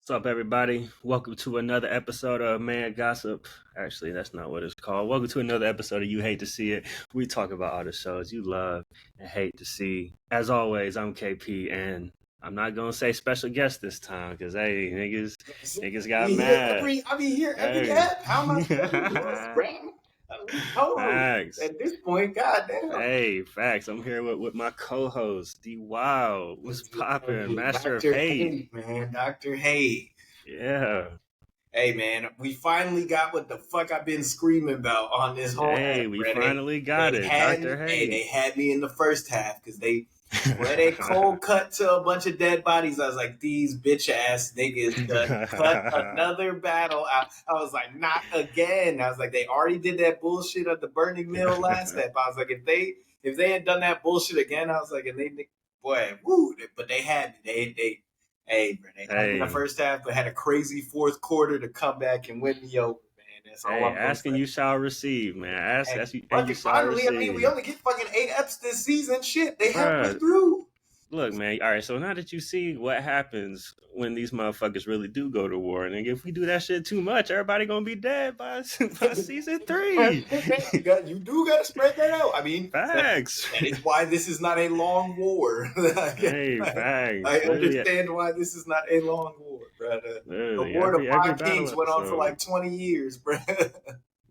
What's up, everybody? Welcome to another episode of Man Gossip. Actually, that's not what it's called. Welcome to another episode of You Hate to See It. We talk about all the shows you love and hate to see. As always, I'm KP, and I'm not gonna say special guest this time because hey, niggas got mad. I be here every Hey, day. How am I supposed to do this, bro? facts. At this point, goddamn. Hey, facts. I'm here with my co-host, DWild. What's poppin'? Master of Dr. Hate. Hay, man. Dr. Hay. Yeah. Hey, man, we finally got what the fuck I've been screaming about on this whole Hey, half, we bro. finally got it, Dr. Hey, Hay. they had me in the first half because they cold cut to a bunch of dead bodies. I was like, these bitch ass niggas done cut another battle out. I was like, not again. I was like, they already did that bullshit at the Burning Mill last step. I was like, if they had done that bullshit again, I was like, and they boy, woo, but they had me. Hey, bro, they had me in the first half, but had a crazy fourth quarter to come back and win me over. That's all I'm asking you shall receive, man. Ask you shall finally, receive. I mean, we only get fucking 8 eps this season. Shit, they have me through. Look, man. All right, so now that you see what happens when these motherfuckers really do go to war, and if we do that shit too much, everybody gonna be dead by season 3. You do gotta spread that out. I mean, facts. That is why this is not a long war. Hey, facts. I understand why this is not a long war, bro. The War of Five Kings went on for like 20 years, bro.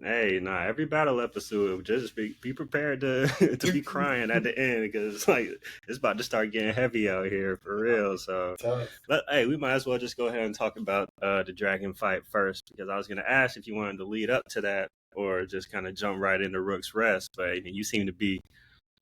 Hey, nah, every battle episode, just be prepared to be crying at the end because it's like it's about to start getting heavy out here for real. So, hey, we might as well just go ahead and talk about the dragon fight first because I was gonna ask if you wanted to lead up to that or just kind of jump right into Rook's rest, but you seem to be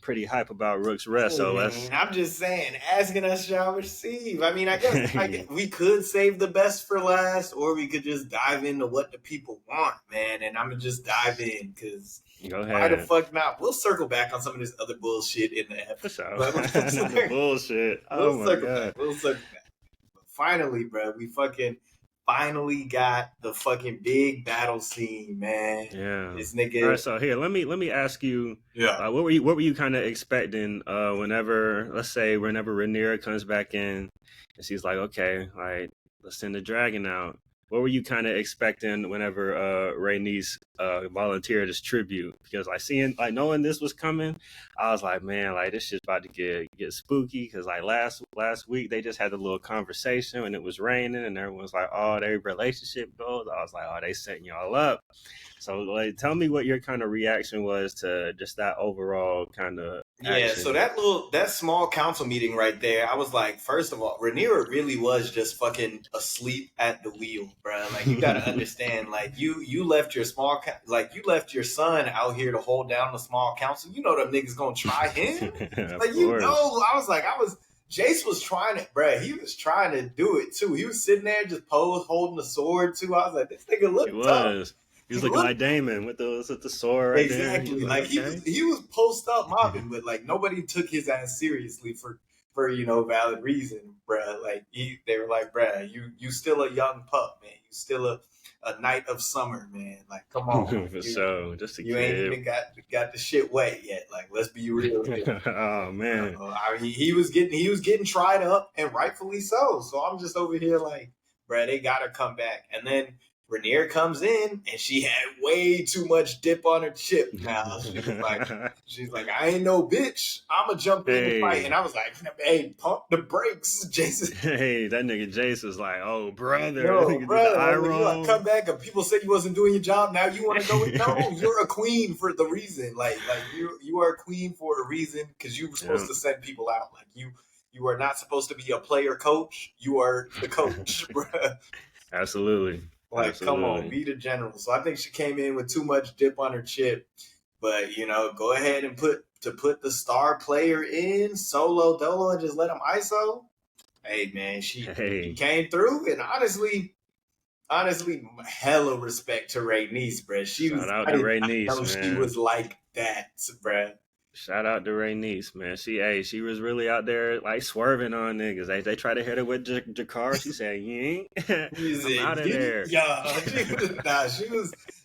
pretty hype about Rook's rest. So I'm just saying, asking us shall receive. I mean, I guess we could save the best for last, or we could just dive into what the people want, man. And I'm gonna just dive in because why the fuck not? We'll circle back on some of this other bullshit in the episode. The bullshit. Oh my god. We'll circle back. But finally, bro, we finally got the fucking big battle scene, man. Yeah. This nigga. All right, so here, let me ask you. Yeah. What were you kind of expecting? Whenever Rhaenyra comes back in, and she's like, okay, all right, let's send the dragon out. What were you kind of expecting whenever Rhaenys volunteered as tribute? Because knowing this was coming, I was like, man, like this shit's about to get spooky. Because like last week they just had a little conversation and it was raining and everyone's like, oh, their relationship goes. I was like, oh, they setting y'all up. So like, tell me what your kind of reaction was to just that overall kind of action. Yeah, so that small council meeting right there, I was like, first of all, Rhaenyra really was just fucking asleep at the wheel, bro. Like you gotta understand, like you left your you left your son out here to hold down the small council. You know them niggas gonna try him. Like Jace was trying it, bro. He was trying to do it too. He was sitting there just holding the sword too. I was like, this nigga look tough. He was looking like Damon with the sword right there. Exactly. Like he was post up mobbing, but like nobody took his ass seriously for valid reason, bruh. Like they were like, bruh, you still a young pup, man. You still a night of summer, man. Like, come on. Just a you kid. Ain't even got the shit wet yet. Like, let's be real here. Oh man. I mean, he was getting tried up, and rightfully so. So I'm just over here like, bruh, they gotta come back. And then Rhaenyra comes in and she had way too much dip on her chip. Now she's like, I ain't no bitch. I'ma jump in and fight. And I was like, hey, pump the brakes, Jason. Hey, that nigga Jace was like, oh brother, you like, come back and people said you wasn't doing your job. Now you want to go? No, you're a queen for the reason. Like you are a queen for a reason because you were supposed to send people out. Like you are not supposed to be a player coach. You are the coach, bro. Absolutely. Like, come on, be the general. So I think she came in with too much dip on her chip. But, go ahead and put the star player in solo dolo and just let him ISO. Hey, man, she came through. And honestly, hella respect to Rhaenys, bruh. Shout out to Rhaenys, man. She was like that, bruh. Shout out to Rhaenys, man. She was really out there like swerving on niggas. They tried to hit her with Jakar. She said, "You ain't I'm out of there." Yeah,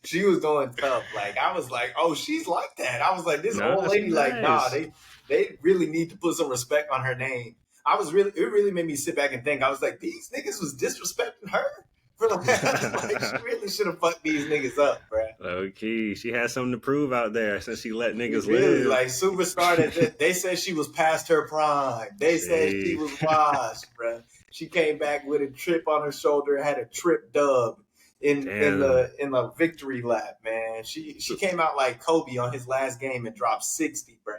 she was going tough. Like I was like, oh, she's like that. I was like, this old lady, like, nah, they really need to put some respect on her name. it really made me sit back and think. I was like, these niggas was disrespecting her. Like, she really should have fucked these niggas up, bro. Okay, she had something to prove out there since she let niggas really, live. like, superstar. They said she was past her prime. They said she was washed, bro. She came back with a chip on her shoulder, had a trip dub in the victory lap, man. She came out like Kobe on his last game and dropped 60, bro.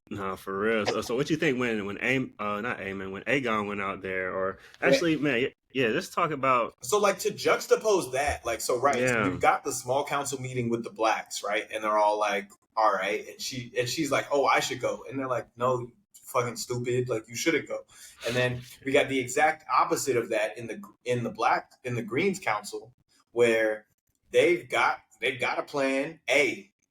No, for real. So what you think when when Aegon went out there, or actually, man, yeah, let's talk about. So, like, to juxtapose that, like, so you've got the small council meeting with the blacks, right? And they're all like, all right, and she's like, oh, I should go, and they're like, no, you fucking stupid, like, you shouldn't go. And then we got the exact opposite of that in the Greens Council, where they've got a plan.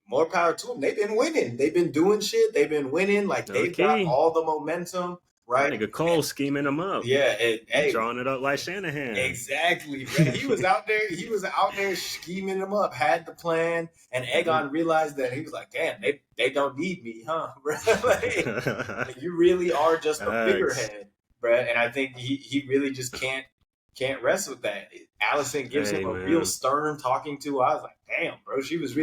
More power to them. They've been winning. They've been doing shit. They've been winning. Like, they've got all the momentum, right? Nigga Cole scheming them up. Yeah, drawing it up like Shanahan. Exactly, man. He was out there. He was out there scheming them up. Had the plan, and Aegon realized that. He was like, "Damn, they don't need me, huh? like, you really are just a figurehead, bro." And I think he really just can't rest with that. Allison gives him a real stern talking to. I was like, "Damn, bro." She was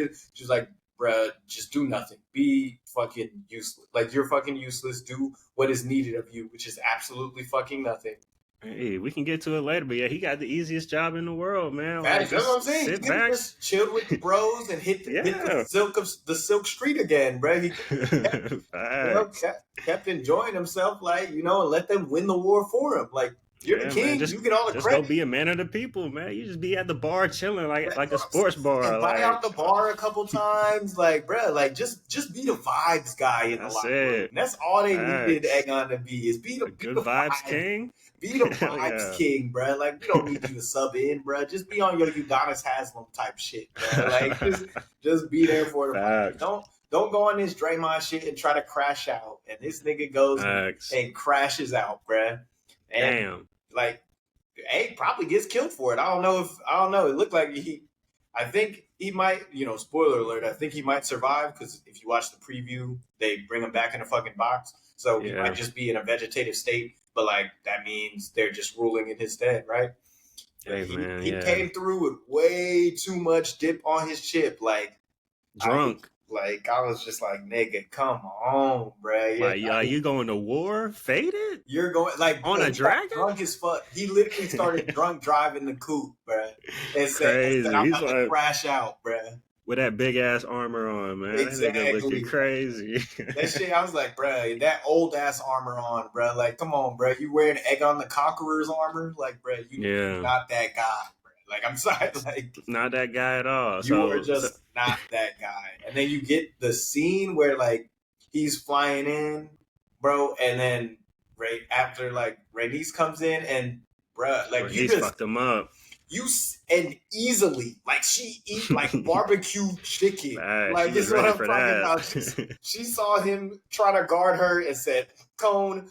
like, bruh, just do nothing. Be fucking useless. Like, you're fucking useless. Do what is needed of you, which is absolutely fucking nothing. Hey, we can get to it later, but yeah, he got the easiest job in the world, man. That's what I'm saying. Sit back, just chill with the bros, and hit the silk street again, bro. He kept enjoying himself, like, and let them win the war for him. Like, you're the king. You get all the credit. Just go be a man of the people, man. You just be at the bar chilling like a sports bar. And buy out the bar a couple times, like, bro. Like, just be the vibes guy in the locker room. That's all they needed Aegon to be, is be the vibes king. Be the vibes king, bro. Like, we don't need you to sub in, bro. Just be on your Udonis Haslam type shit, bro. Like, just be there for the fight. Don't go on this Draymond shit and try to crash out. And this nigga goes and crashes out, bro. And, damn. Like, probably gets killed for it. I don't know. It looked like I think he might, spoiler alert, I think he might survive, because if you watch the preview, they bring him back in a fucking box. So he might just be in a vegetative state, but, like, that means they're just ruling in his stead, right? Hey, he came through with way too much dip on his chip, like, drunk. I was just like, nigga, come on, bro. Like, you going to war faded? You're going, like, on a dragon? Drunk as fuck. He literally started drunk driving the coupe, bro. And crazy. said, I'm about to crash out, bro. With that big ass armor on, man. Exactly. That nigga looking crazy. That shit, I was like, bro, that old ass armor on, bro. Like, come on, bro. You wearing Aegon the Conqueror's armor? Like, bro, you're not that guy. Like, I'm sorry, like, not that guy at all. You are just not that guy. And then you get the scene where, like, he's flying in, bro, and then right after, like, Rhaenys comes in, and bro, like, you just fucked him up. And easily, like, she eat like barbecue chicken. Like, this is what I'm talking about. She saw him trying to guard her and said, "Cone."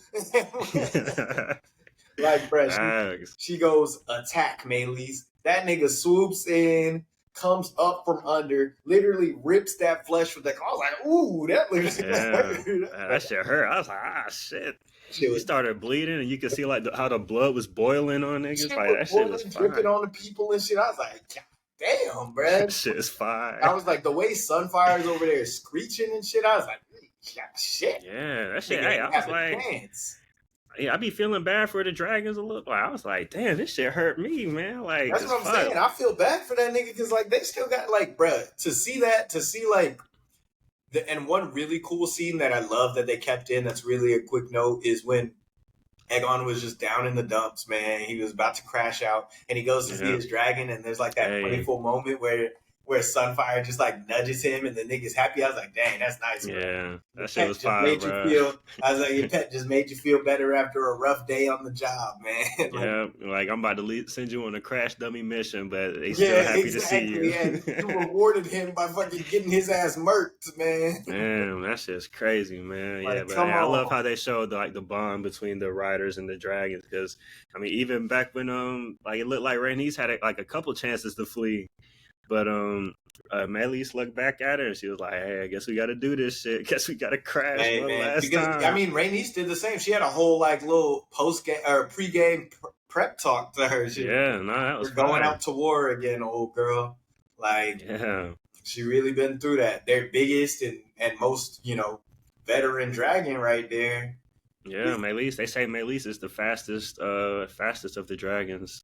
Like, bro, she goes, "Attack, Mayleys." That nigga swoops in, comes up from under, literally rips that flesh with that. I was like, ooh, that looks that shit hurt. I was like, shit. He started bleeding, and you could see, like, how the blood was boiling on niggas. Like, that shit was dripping on the people and shit. I was like, damn, bro. That shit is fire. I was like, the way Sunfire's over there screeching and shit, I was like, shit. Yeah, that shit. Hey, I was like, yeah, I be feeling bad for the Dragons a little. I was like, damn, this shit hurt me, man. Like, that's what I'm saying. I feel bad for that nigga, because, like, they still got, like, bruh, to see like, and one really cool scene that I love that they kept in, that's really a quick note, is when Aegon was just down in the dumps, man. He was about to crash out, and he goes to see his dragon, and there's, like, that playful moment where Sunfire just, like, nudges him, and the nigga's happy. I was like, dang, that's nice, bro. Yeah, that shit was fire, bro. I was like, your pet just made you feel better after a rough day on the job, man. Like, I'm about to send you on a crash dummy mission, but they still happy to see you. And you rewarded him by fucking getting his ass murked, man. Damn, that shit's crazy, man. Like, but I love how they showed the bond between the riders and the dragons, because, I mean, even back when like, it looked like Rhaenys had a couple chances to flee. But Meleese looked back at her and she was like, "Hey, I guess we got to do this shit. Guess we got to crash Hey one man, last because I time." mean, Rhaenys did the same. She had a whole like little post game or pre-game prep talk to her. Yeah, no, that was We're going fire. out to war again, old girl. Like, Yeah. she really been through that. Their biggest and most, veteran dragon right there. Yeah, Meleese. They say Meleese is the fastest of the dragons.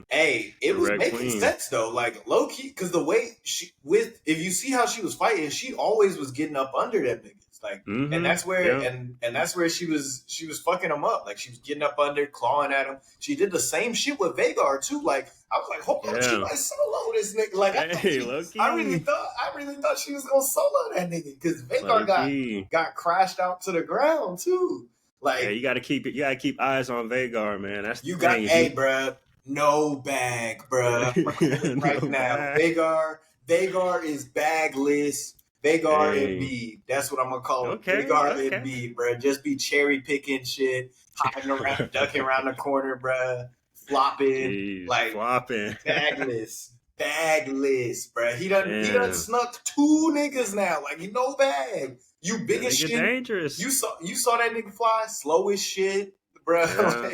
Hey, it The was Red making Queen. sense though, like low key, because the way if you see how she was fighting, she always was getting up under them niggas, like, and that's where Yeah. and that's where she was fucking them up, like she was getting up under, clawing at him. She did the same shit with Vhagar too. Like I was like, hold on, she might solo this nigga. Like I really thought she was gonna solo that nigga because Vhagar got crashed out to the ground too. Like, yeah, you gotta keep eyes on Vhagar, man. That's you the got, thing. hey, bruh, no bag, bruh. Right now, Vhagar is bagless. Vhagar Embiid. That's what I'm gonna call it. Vhagar Embiid, bruh. Just be cherry picking shit, hiding around, ducking around the corner, bruh, flopping, flopping, bagless, bruh. He done snuck 2 niggas now. Like, he no bag. You big as shit. Dangerous. You saw that nigga fly slow as shit, bro. Yeah.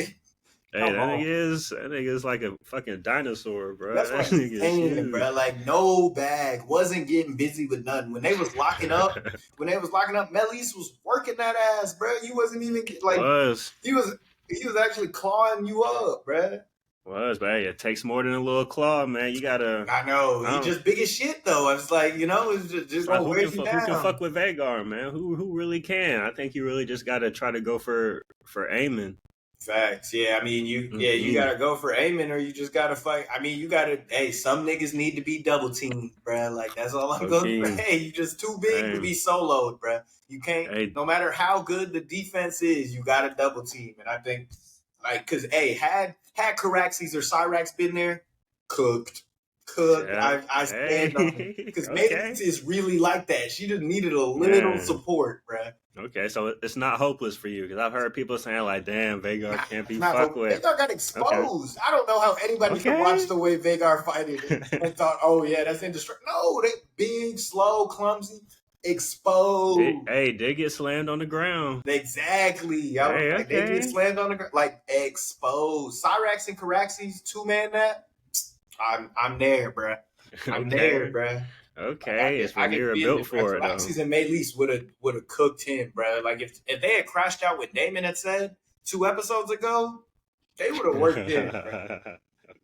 Hey, that nigga is like a fucking dinosaur, bro. That's what I'm saying, bro. Like, no bag, wasn't getting busy with nothing. When they was locking up, Meleese was working that ass, bro. You wasn't even like he was actually clawing you up, bro. But hey, it takes more than a little claw, man. You gotta. I know. He just big as shit, though. I was like, it's just gonna wear you down. Who can fuck with Vhagar, man? Who really can? I think you really just gotta try to go for Aemon. Facts. Yeah, I mean, you gotta go for Aemon, or you just gotta fight. I mean, you gotta. Hey, some niggas need to be double teamed, bro. Like, that's all I'm going to say. Hey, you just too big to be soloed, bro. You can't. Hey. No matter how good the defense is, you gotta double team. And I think, like, because had Caraxes or Cyrax been there, cooked. Yeah. I stand on it because Meleese is really like that. She just needed a little support, bruh. Okay, so it's not hopeless for you because I've heard people saying like, "Damn, Vhagar can't be fucked with." Vhagar got exposed. I don't know how anybody could watch the way Vhagar fighted and thought, "Oh yeah, that's indestructible." No, they big, slow, clumsy, exposed. They get slammed on the ground. Exactly. They get slammed on the ground, like exposed. Cyrax and Caraxes, 2-man that. I'm there, bruh. I'm there, bruh. Okay, it's Rhaenyra built for it. Caraxes and Meleese would have cooked him, bruh. Like if they had crashed out with Damon had said 2 episodes ago, they would have worked in, bruh.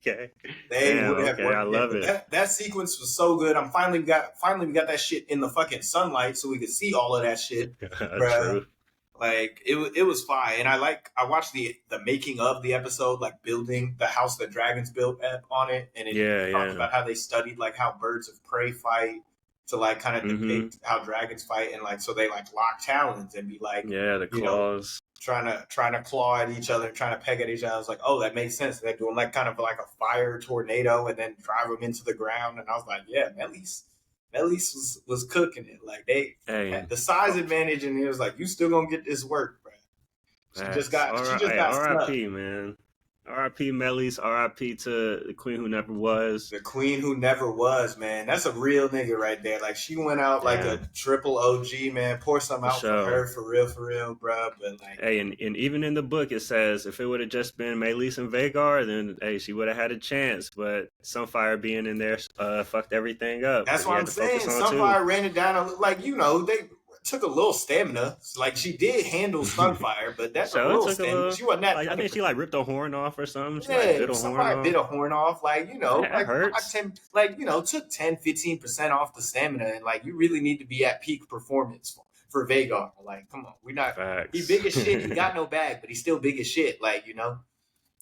Okay. They would have worked. I love it. That sequence was so good. Finally we got that shit in the fucking sunlight so we could see all of that shit. True. Like it was fine, and I watched the making of the episode, like building the house that dragons built on it, and it talks about how they studied like how birds of prey fight to like kind of depict how dragons fight, and like so they like lock talons and be like the claws. Trying to claw at each other, trying to peg at each other. I was like, oh, that makes sense. They're doing like kind of like a fire tornado and then drive them into the ground. And I was like, yeah, Meleese was cooking it. Like they had the size advantage, and he was like, you still gonna get this work, bro. She just got R.I.P. man. R.I.P. Meleese. R.I.P. to the queen who never was. The queen who never was, man. That's a real nigga right there. Like she went out like a triple OG, man. Pour some out for her, for real, bro. But like, hey, and even in the book it says if it would have just been Meleese and Vhagar, then hey, she would have had a chance. But Sunfire being in there fucked everything up. That's what I'm saying. Sunfire ran it down. Like they took a little stamina. Like she did handle Sunfire, but that's a little stamina. She wasn't that. Like, I think she like ripped a horn off or something. She, Sunfire bit a horn off. Like that hurts. took 10-15% off the stamina, and like you really need to be at peak performance for Vhagar. Like, come on, we're not. Facts. He big as shit. He got no bag, but he's still big as shit. Like No,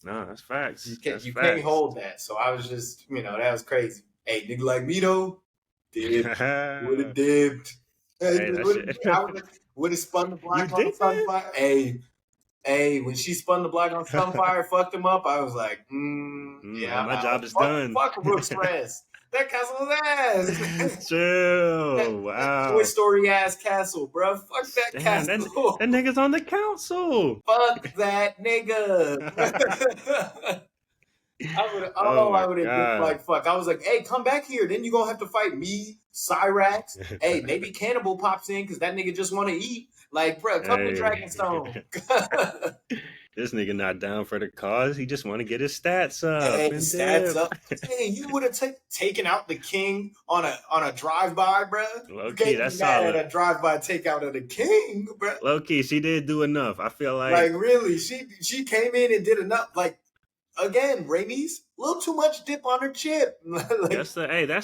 that's facts. You can't hold that. So I was just, that was crazy. Hey, nigga like me though, would have dipped. Would have spun the block on Sunfire. Hey, when she spun the block on Sunfire, fucked him up. I was like, my job is done. Fuck Rook's rest. That castle's ass. Chill. Wow. Toy Story ass castle, bro. Fuck that castle. That nigga's on the council. Fuck that nigga. Oh I my would have been god. like, fuck. I was like, hey, come back here. Then you gonna have to fight me, Cyrax. Hey, maybe Cannibal pops in because that nigga just want to eat. Like, bro, come to Hey. Dragonstone. This nigga not down for the cause. He just want to get his stats up Hey, and stats dip. up. Hey, you would have taken out the king on a drive by, bro. Low You key, can't be that's mad at solid. a drive by takeout of the king, bro. Low key, she did do enough. I feel like Like really, she came in and did enough. Like again, Rhaenys, a little too much dip on her chip. Like that's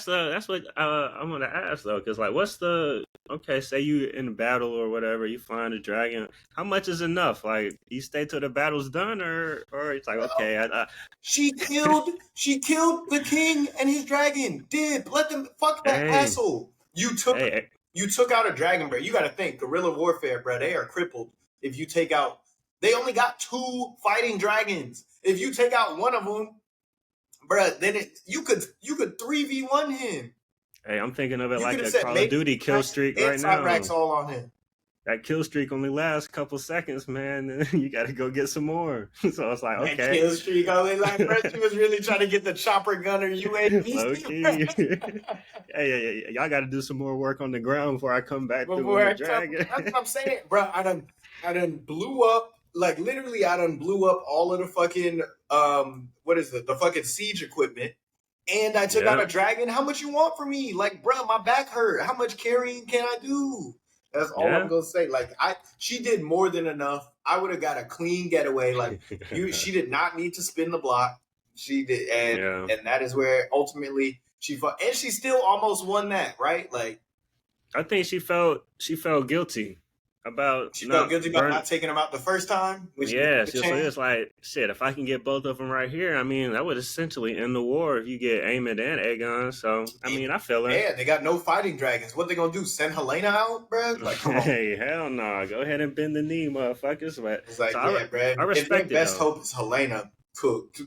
what I'm gonna ask though, because like, what's the okay? Say you in battle or whatever, you find a dragon. How much is enough? Like, you stay till the battle's done, or it's like okay, she killed the king and his dragon. Dip. Let them fuck that hey, asshole. hey, You took out a dragon, bro. You got to think guerrilla warfare, bro. They are crippled. If you take out, they only got 2 fighting dragons. If you take out one of them, bro, then you could 3v1 him. hey, I'm thinking of it You could like have a said Call of make Duty kill streak and right now. Cyrax all on him. That kill streak only lasts a couple seconds, man. And you got to go get some more. So it's like, That okay, kill streak only like, bro, she was really trying to get the chopper gunner low key. UAV. Hey, y'all got to do some more work on the ground before I come back through on Before the I come, dragon. that's what I'm saying, bro. I done blew up, like literally, I done blew up all of the fucking what is it? The fucking siege equipment, and I took out Yeah, a dragon. How much you want from me? Like, bro, my back hurt. How much carrying can I do? That's all I'm yeah. gonna say. Like, she did more than enough. I would have got a clean getaway. Like, she did not need to spin the block. She did, Yeah. and that is where ultimately she fought, and she still almost won that, right? Like. I think she felt guilty about She felt not guilty about burn. not taking him out the first time when she Yeah, the so chance. it's like shit. If I can get both of them right here, I mean, that would essentially end the war if you get Aemon and Aegon. So I mean, I feel her. Yeah, they got no fighting dragons. What they gonna do? Send Helena out, bro? Like, come on. Hey, hell no! Nah. Go ahead and bend the knee, motherfuckers. But It's so like, yeah, bro. I If their respect it best though. hope is Helena cooked.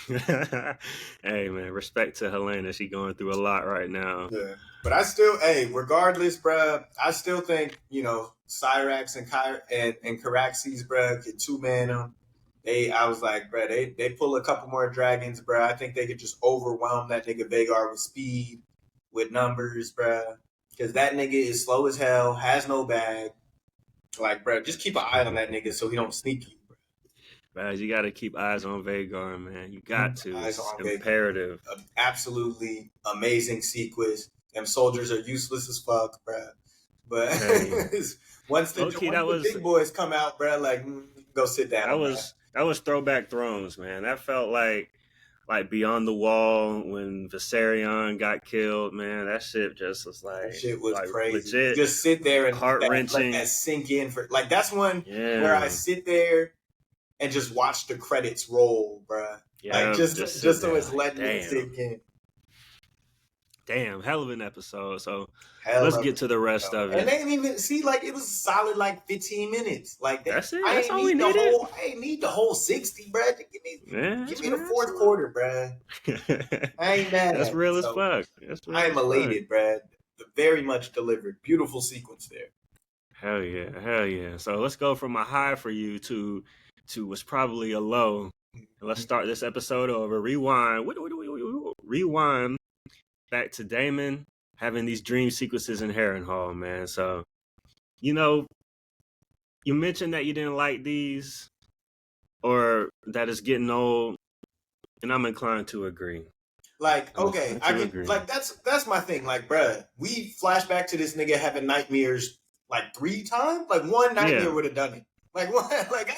Hey man, respect to Helena. She going through a lot right now. Yeah. But I still, hey, regardless, bro, I still think, Cyrax and Caraxes, bro, could 2-man them. I was like, bro, they pull a couple more dragons, bro. I think they could just overwhelm that nigga Vagar with speed, with numbers, bro. Because that nigga is slow as hell, has no bag. Like, bro, just keep an eye on that nigga so he don't sneak you, bro. Guys, you got to keep eyes on Vagar, man. You got to. Eyes It's on Vagar. imperative. Absolutely amazing sequence. Them soldiers are useless as fuck, bro. But Hey, once the low key, that was big boys come out, bro, like go sit that down, bro. was that was throwback Thrones, man. That felt like Beyond the Wall when Viserion got killed, man. That shit just was That shit was like crazy. legit Just sit there and heart let that wrenching. sink in for like that's one where I Yeah, sit there and just watch the credits roll, bro. Like yeah. Just sit just so there it's like, letting it sink in. damn, hell of an episode. So Hell let's of get a to the rest show. of And it. they didn't even see like it was solid like 15 minutes. Like That's it. I That's ain't all we need needed. I ain't need the whole 60, bro. Yeah, Give that's me the real. That's fourth quarter, bro. I ain't mad that's at it. real as So fuck. That's I real am as fuck. elated, Brad. Very much delivered. Beautiful sequence there. Hell yeah, hell yeah. So let's go from a high for you to what's probably a low. And let's start this episode over. Rewind. Rewind back to Damon having these dream sequences in Harrenhal, man. So, you know, you mentioned that you didn't like these or that it's getting old, and I'm inclined to agree. Like, I'm okay, inclined I to can agree. like that's my thing. Like, bruh, we flash back to this nigga having nightmares like 3 times. Like one nightmare Yeah. would have done it. Like one, like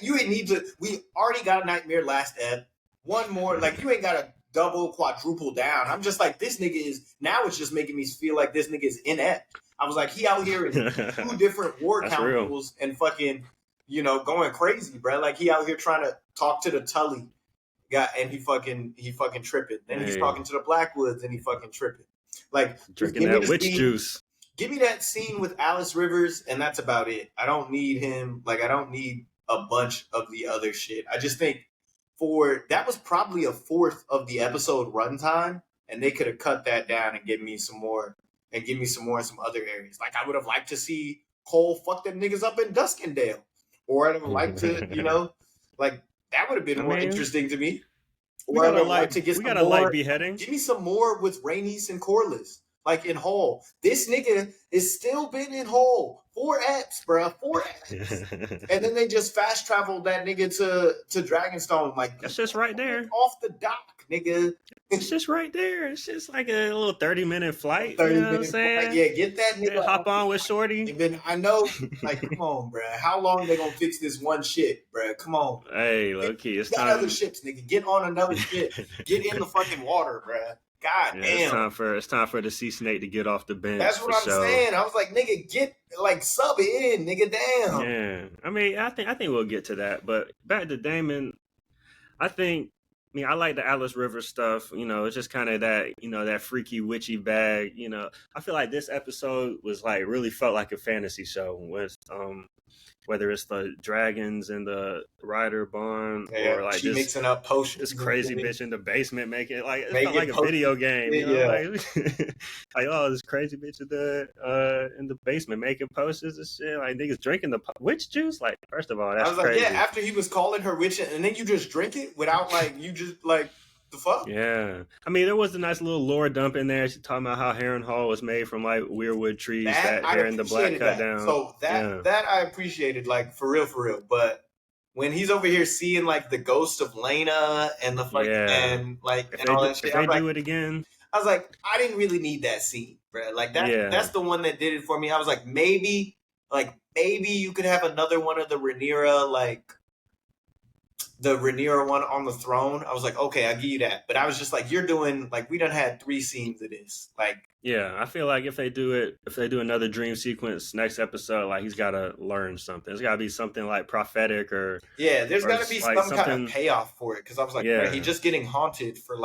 you ain't need to. We already got a nightmare last ep. One more, like you ain't got to double, quadruple down. I'm just like this nigga is now. It's just making me feel like this nigga is inept. I was like, he out here in 2 different war That's real. councils and fucking, going crazy, bro. Like he out here trying to talk to the Tully. And he fucking tripping. Then he's talking to the Blackwoods and he fucking tripping. Like just Drinking that witch juice. Give me that scene with Alice Rivers, and that's about it. I don't need him. Like I don't need a bunch of the other shit. I just think that was probably a fourth of the episode runtime, and they could have cut that down and give me some more in some other areas. Like I would have liked to see Cole fuck them niggas up in Duskendale, or I'd have liked to, like that would have been more interesting to me. we got a light beheading. Give me some more with Rhaenys and Corlys. Like in Hall. This nigga is still been in Hall. 4 eps, bruh. 4 eps. And then they just fast traveled that nigga to Dragonstone. Like, that's just right there. Off the dock, nigga. It's just right there. It's just like a little 30-minute flight. 30 you know what I'm saying? Flight. Yeah, get that nigga. Hop on with Shorty. Then I know, like, come on, bruh. How long they gonna fix this one shit, bruh? Come on. Hey, low-key, it's time. Other ships, nigga. Get on another ship. Get in the fucking water, bruh. God damn. It's time for the sea snake to get off the bench. That's what I'm saying. I was like, nigga, get sub it in, nigga, damn. Yeah. I mean, I think we'll get to that. But back to Damon, I like the Alice River stuff. You know, it's just kind of that, you know, that freaky witchy bag. You know, I feel like this episode was like really felt like a fantasy show with whether it's the dragons in the Rider barn or like she mixing up potions. This crazy bitch in the basement making it like it felt like a video game. You know? Like oh, this crazy bitch in the basement making potions and shit. Like niggas drinking the witch juice. Like first of all, that's crazy. Yeah. After he was calling her witch, and then you just drink it without you just the fuck? Yeah. I mean, there was a nice little lore dump in there. She's talking about how Harrenhal was made from like weirwood trees that Aaron the Black cut down. So that I appreciated, like for real. But when he's over here seeing like the ghost of Lena and the fucking and all that shit, if they do it again, I was like, I didn't really need that scene, bro. Like that's the one that did it for me. I was like, maybe you could have another one of the Rhaenyra, the Rhaenyra one on the throne. I was like, okay, I'll give you that. But I was just like, you're doing we done had 3 scenes of this. Yeah, I feel like if they do another dream sequence next episode, like he's got to learn something. It's got to be something like prophetic or there's got to be some kind of payoff for it. Because I was like, he's just getting haunted for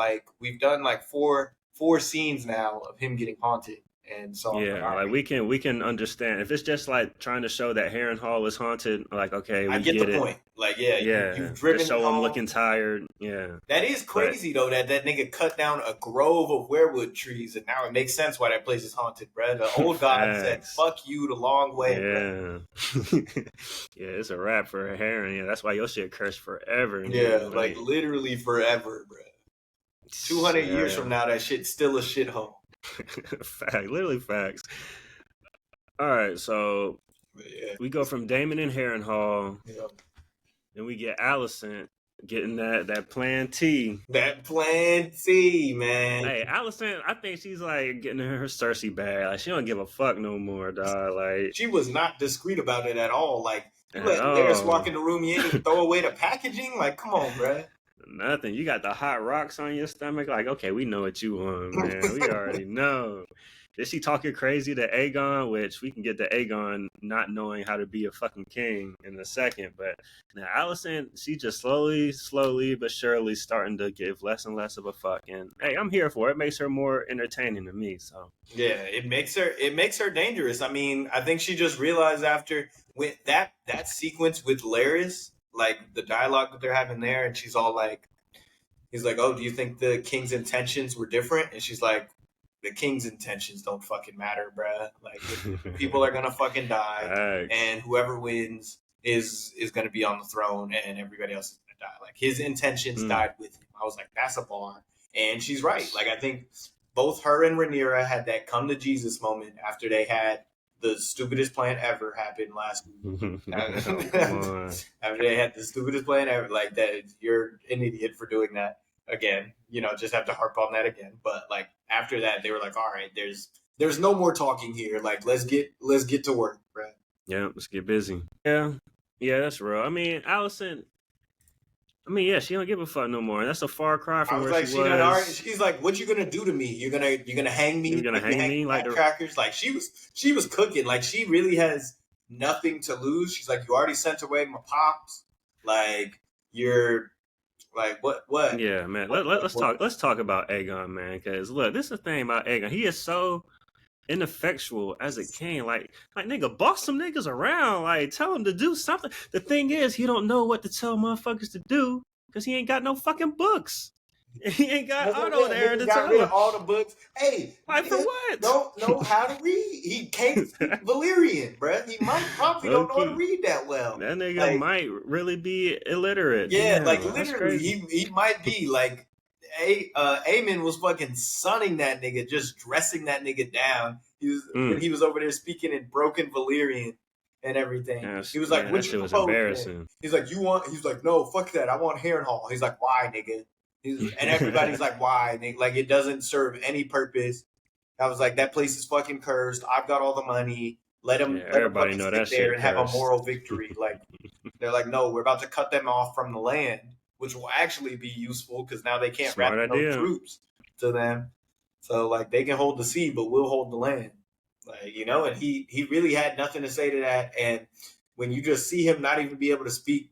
we've done four scenes now of him getting haunted. And so we can understand if it's just trying to show that Harrenhal is haunted. Like, okay, I get the point. You've driven to show him looking tired. Yeah, that is crazy though. That nigga cut down a grove of weirwood trees, and now it makes sense why that place is haunted, bro. The old god said, "Fuck you" the long way. Yeah, yeah, it's a wrap for Harren. Yeah, that's why your shit cursed forever. Yeah, literally forever, bro. 200 years from now, that shit's still a shithole. Literally facts. All right, so we go from Damon and Harrenhal, then we get Alicent getting that plan T. That plan T, man. Hey, Alicent, I think she's getting her Cersei bag. She don't give a fuck no more, dog. She was not discreet about it at all. You let Daenerys walk in the room, you ain't even throw away the packaging. Come on, bruh. Nothing. You got the hot rocks on your stomach. Okay, we know what you want, man. We already know. Is she talking crazy to Aegon? Which we can get to Aegon not knowing how to be a fucking king in a second. But now Allison, she just slowly but surely starting to give less and less of a fuck. And hey, I'm here for it. It makes her more entertaining to me. So yeah, it makes her dangerous. I mean, I think she just realized after with that sequence with Larys. The dialogue that they're having there, and she's all he's like, oh, do you think the king's intentions were different? And she's like, the king's intentions don't fucking matter, bruh. People are gonna fucking die, and whoever wins is gonna be on the throne, and everybody else is gonna die. His intentions died with him. I was like, that's a bar. And she's right. I think both her and Rhaenyra had that come to Jesus moment after they had the stupidest plan ever happened last week. After they had the stupidest plan ever, that you're an idiot for doing that again. Just have to harp on that again. But after that, they were like, all right, there's no more talking here. Let's get to work, right? Yeah, let's get busy. Yeah, that's real. I mean, Alicent. She don't give a fuck no more. That's a far cry from where she was. She's like, what you gonna do to me? You're gonna hang me? You're gonna hang me like crackers? She was cooking. She really has nothing to lose. She's like, you already sent away my pops. You're what? Yeah, man. Let's talk about Aegon, man. Because look, this is the thing about Aegon. He is so ineffectual as a king. Nigga, boss some niggas around. Tell them to do something. The thing is, he don't know what to tell motherfuckers to do because he ain't got no fucking books. He ain't got Otto there to tell him. All the books. Hey, for what? Don't know how to read. He can't speak Valyrian, bruh. He probably don't know how to read that well. That nigga might really be illiterate. Yeah, literally, he might be Aemon was fucking sunning that nigga, just dressing that nigga down. When he was over there speaking in broken Valyrian and everything. He was like, "What you proposing?" He's like, "You want?" He's like, "No, fuck that. I want Harrenhal." He's like, "Why, nigga?" And everybody's like, "Why, nigga? Like, it doesn't serve any purpose." I was like, "That place is fucking cursed. I've got all the money. Let them, everybody know that sit there and have a moral victory." Like, they're like, "No, we're about to cut them off from the land, which will actually be useful because now they can't wrap no troops to them. So like they can hold the sea, but we'll hold the land." Like, you know, and he really had nothing to say to that. And when you just see him not even be able to speak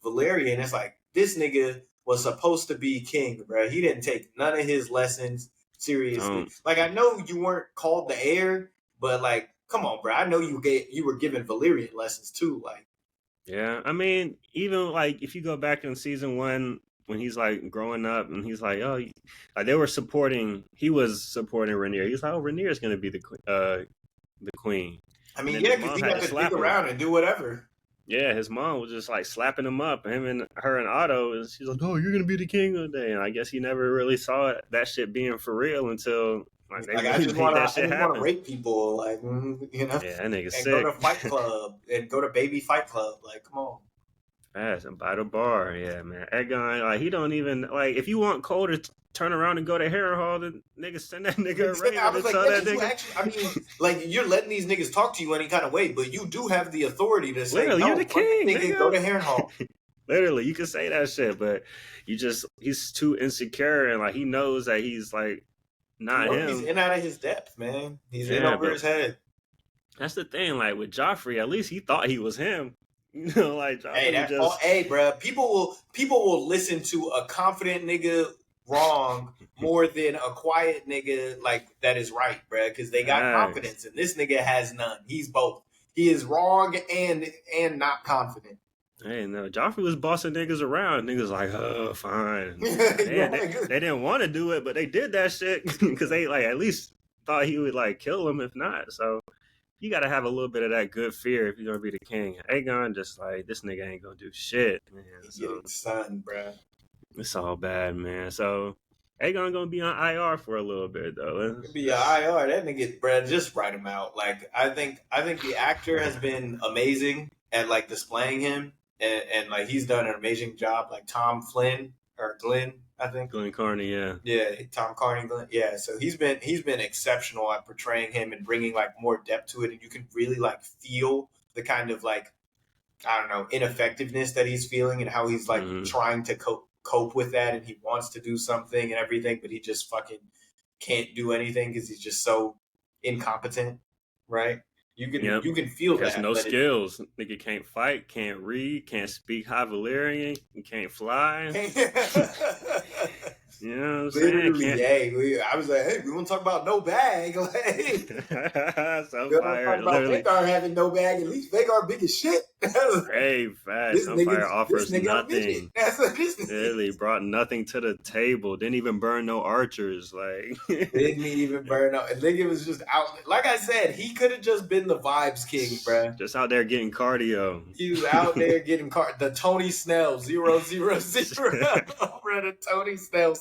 Valyrian, it's like, this nigga was supposed to be king, bro. He didn't take none of his lessons seriously. Like, I know you weren't called the heir, but like, come on, bro. I know you were given Valyrian lessons too. Like, yeah, I mean, even like if you go back in season 1 when he's like growing up and he's like, oh, like he was supporting Rhaenyra. He's like, oh, Rhaenyra's gonna be the queen. I mean, yeah, because he got to dig around and do whatever. Yeah, his mom was just like slapping him up. Him and her and Otto, and she's like, "Oh, you're gonna be the king one day." And I guess he never really saw that shit being for real until like they I just want to rape people, like, you know. Yeah, that nigga's sick. Go to Fight Club and go to Baby Fight Club. Like, come on. Fast and by the bar, yeah, man. Aegon, like, he don't even like. If you want Cole to turn around and go to Harrenhal, then nigga send that nigga a raven and tell that nigga. Actually, I mean, like, you're letting these niggas talk to you any kind of way, but you do have the authority to say, literally, no, you're the king, nigga, go to Harrenhal. Literally, you can say that shit, but he's too insecure and like he knows that he's like not him. He's in out of his depth, man. He's in over his head. That's the thing. Like with Joffrey, at least he thought he was him. You know, like Joffrey hey, bro. People will listen to a confident nigga wrong more than a quiet nigga like that is right, bro. Because they got confidence, and this nigga has none. He's both. He is wrong and not confident. Hey, no, Joffrey was bossing niggas around. Niggas like, oh, fine. They didn't want to do it, but they did that shit because they like at least thought he would like kill him if not. So you got to have a little bit of that good fear if you're gonna be the king. Aegon just like, this nigga ain't gonna do shit, man. So, son, bro. It's all bad, man. So Aegon gonna be on IR for a little bit though. Be an IR. That nigga, bro, just write him out. Like I think the actor has been amazing at like displaying him. And like he's done an amazing job, like Tom Flynn or Glenn, I think. Glenn Carney, yeah. Yeah, Tom Carney, Glenn. Yeah, so he's been exceptional at portraying him and bringing like more depth to it, and you can really like feel the kind of like, I don't know, ineffectiveness that he's feeling and how he's like trying to cope with that, and he wants to do something and everything, but he just fucking can't do anything because he's just so incompetent, right? You can feel that. He has no skills. Nigga can't fight, can't read, can't speak High Valyrian, can't fly. You know what I'm saying? I was like, hey, we want to talk about no bag. Like, Sunfire, literally. Vhagar having no bag. At least Vhagar big as shit. Hey, fast. Sunfire offers nothing. Literally brought nothing to the table. Didn't even burn no archers. Like, didn't even burn no. And nigga was just out. Like I said, he could have just been the vibes king, bruh. Just out there getting cardio. He was out there getting the Tony Snell 0-0-0. The Tony Snell.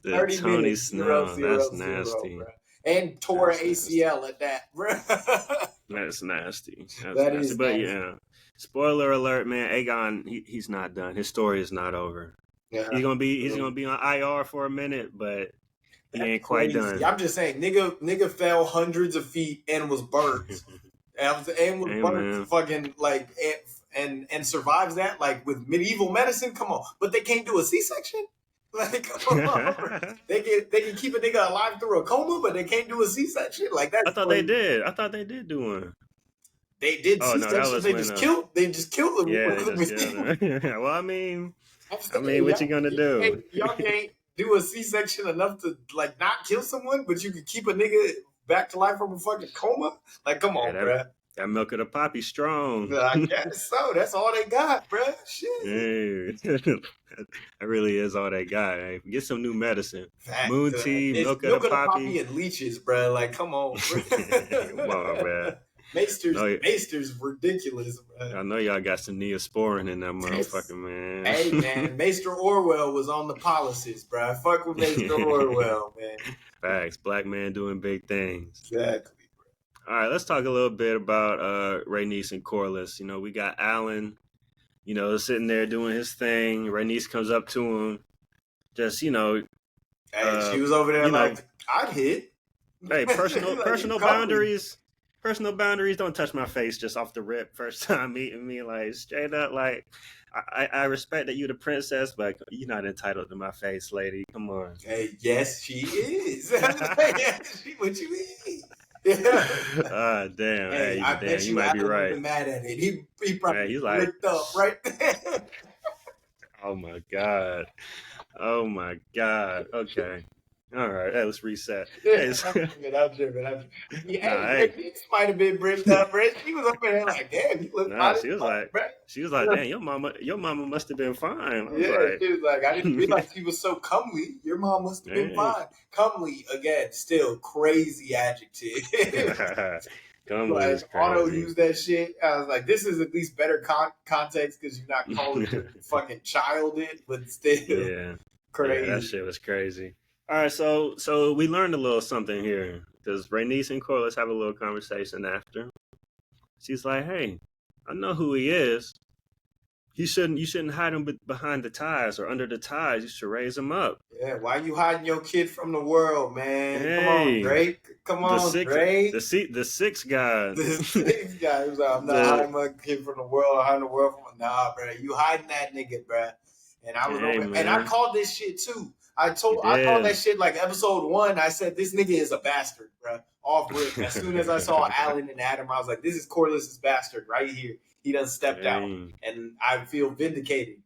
The Tony Snell, that's nasty. Bro. And tore an ACL at that, bro. That's nasty. That is nasty. But yeah, spoiler alert, man. Aegon, he's not done. His story is not over. Yeah. He's gonna be on IR for a minute, but he ain't quite done. I'm just saying, nigga fell hundreds of feet and was burnt. Burnt, fucking like, and survives that like with medieval medicine. Come on, but they can't do a C-section. Like, come on. They can keep a nigga alive through a coma, but they can't do a C-section. Like that. I thought they did. I thought they did do one. They did C-sections. No, they just killed them. Yeah, well, I mean, what you gonna do? Hey, y'all can't do a C-section enough to like not kill someone, but you can keep a nigga back to life from a fucking coma. Like, come on, bruh. That milk of the poppy strong. I guess so. That's all they got, bro. Shit. That really is all they got. Hey, get some new medicine. Moon tea, milk of the poppy, and leeches, bro. Like, come on, bro. Come on, man. Maester's ridiculous, bro. I know y'all got some Neosporin in that motherfucker, man. Hey, man, Maester Orwell was on the policies, bro. Fuck with Maester Orwell, man. Facts. Black man doing big things. Exactly. All right, let's talk a little bit about Rhaenys and Corlys. We got Alan, sitting there doing his thing. Rhaenys comes up to him, just, Hey, she was over there like, I'd hit. Hey, personal boundaries. Personal boundaries, don't touch my face just off the rip first time meeting me. Like, straight up, like, I respect that you're the princess, but you're not entitled to my face, lady. Come on. Hey, yes, she is. What you mean? Yeah. Damn. Hey, I bet you might be right. Mad at it. He probably he's like, ripped up right there. Oh my god. Okay. All right, hey, let's reset. I'm tripping. He might have been bricked up, bro. She was up there like, damn, you look fine. She was like, damn, your mama must have been fine. She was like, I didn't realize she was so comely. Your mom must have been fine. Comely, again, still crazy adjective. Like, Auto use that shit. I was like, this is at least better context because you're not calling your fucking child it, but still crazy. Yeah, that shit was crazy. All right, so we learned a little something here because Rhaenys and Corlys have a little conversation after. She's like, "Hey, I know who he is. You shouldn't hide him behind the ties or under the ties. You should raise him up." Yeah, why you hiding your kid from the world, man? Hey, come on, Drake. Come on, Drake. The sixth guy. The sixth guy. He was like, I'm not hiding my kid from the world. I'm hiding the world from nah, bro. You hiding that nigga, bro. And I was and I called this shit too. I called that shit like episode 1. I said, this nigga is a bastard, bro. Off rip. As soon as I saw Alan and Adam, I was like, this is Corlys' bastard right here. He done stepped out. And I feel vindicated.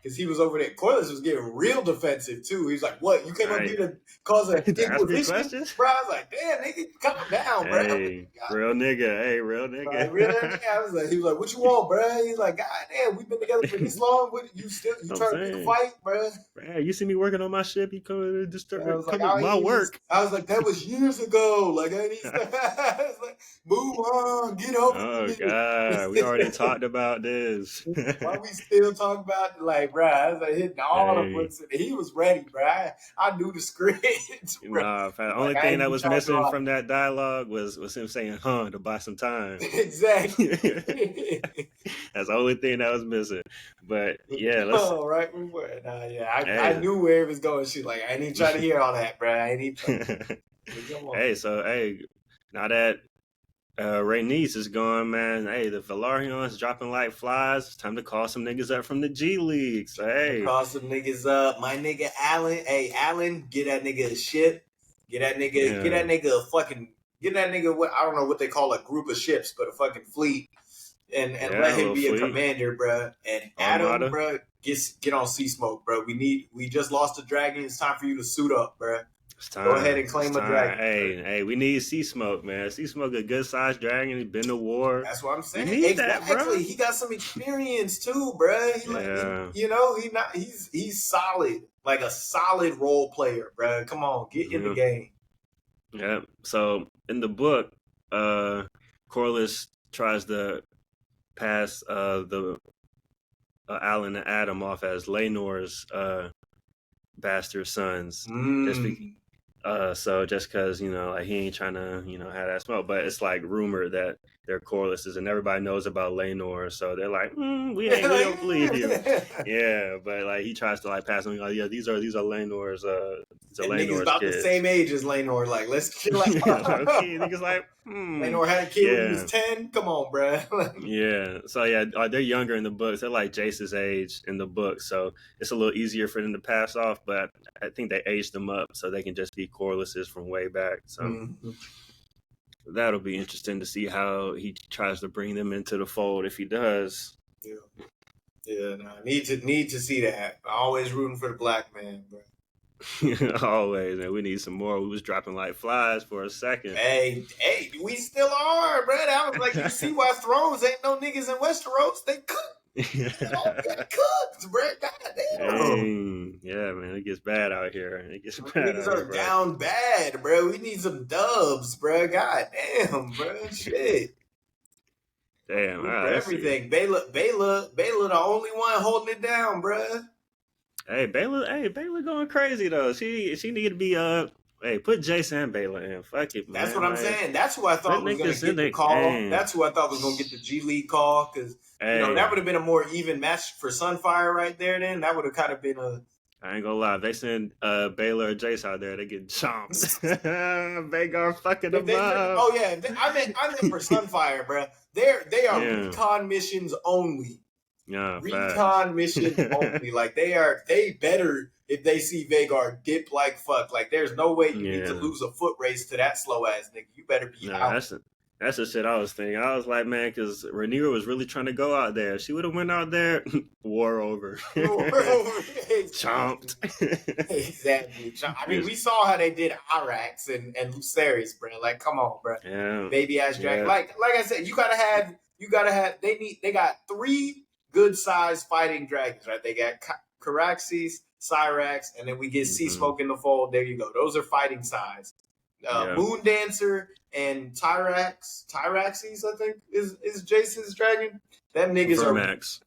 Because he was over there. Corlys was getting real defensive, too. He was like, what? You came up here to cause an inquisition? Bro, I was like, damn, nigga, calm down, bro. Hey, real nigga. Hey, real nigga. Real nigga. He was like, what you want, bro? He's like, God damn, we've been together for this long. You trying to pick a fight, bro? Bro, you see me working on my ship? You come to disturb my work. I was like, that was years ago. Like, I was like, move on, get over it. Oh, God. We already talked about this. Why we still talking about it? Like, bro, I was like hitting all the books. He was ready, bro. I knew the script. Nah, the only thing that was missing from that dialogue was him saying, to buy some time. Exactly. That's the only thing that was missing. But, yeah. Right. I knew where it was going. She's like, I ain't even trying to hear all that, bro. I ain't even now that Rhaenys is gone, man. Hey, the Velaryon's dropping like flies. It's time to call some niggas up from the G League. So, hey. Call some niggas up. My nigga Alan. Hey, Alan, get that nigga a ship. Get that nigga what I don't know what they call a group of ships, but a fucking fleet. And let him be a commander, bro. And Adam, bro, get on Sea Smoke, bro. We just lost a dragon. It's time for you to suit up, bro. Go ahead and claim a dragon. Hey, we need Sea Smoke, man. Sea Smoke, a good sized dragon. He's been to war. That's what I'm saying. Exactly. He got some experience too, bro. He's solid, like a solid role player, bro. Come on, get in the game. Yeah. So in the book, Corlys tries to pass the Alan and Adam off as Laenor's bastard sons. Just because, like he ain't trying to, have that smoke. But it's like rumored that they're Corlys's and everybody knows about Laenor. So they're like, we don't believe you. Yeah, but like he tries to like pass them. Like, yeah, these are Laenor's. Laenor's about kids. The same age as Laenor. Like, let's chill. Like, niggas like, Laenor had a kid when he was 10. Come on, bro. Yeah. So yeah, they're younger in the books. They're like Jace's age in the book. So it's a little easier for them to pass off. But I think they aged them up so they can just be Corlys's from way back. So that'll be interesting to see how he tries to bring them into the fold if he does. Yeah. No, need to see that. Always rooting for the black man, bro. Always, man. We need some more. We was dropping like flies for a second. Hey, we still are, bro. I was like, you see why Thrones ain't no niggas in Westeros? They cook. They all got cooked, bro. Goddamn. Yeah, man. It gets bad out here. Niggas are down bad, bro. We need some dubs, bro. Goddamn, bro. Shit. Damn. Rook All for right, let's see. everything. Baylor, the only one holding it down, bruh. Hey, Baylor going crazy though. She need to be hey, put Jason and Baylor in. Fuck it, That's man. what I'm Like, saying. That's who I put thought was going to niggas in get the the call. game. That's who I thought was going to get the G League call because, that would have been a more even match for Sunfire right there then. That would have kind of been a... I ain't gonna lie. If they send Baylor or Jace out there, they get chomped. Vagar fucking them up. Oh, yeah. I meant for Sunfire, bro. They are recon missions only. Yeah, recon missions only. Like, they better... If they see Vagar dip like fuck, like there's no way you need to lose a foot race to that slow ass nigga. You better be out. That's the shit I was thinking. I was like, man, because Rhaenyra was really trying to go out there. She would have went out there, war over. Chomped. Exactly. I mean, we saw how they did Arax and Lucerys, bro. Like, come on, bro. Yeah. Baby ass dragon. Like I said, you gotta have. They got 3 good sized fighting dragons, right? They got Caraxes, Cyrax, and then we get Sea Smoke in the fold. There you go. Those are fighting size. Moon Dancer and Tyraxes, I think, is Jason's dragon. Them niggas Vermax.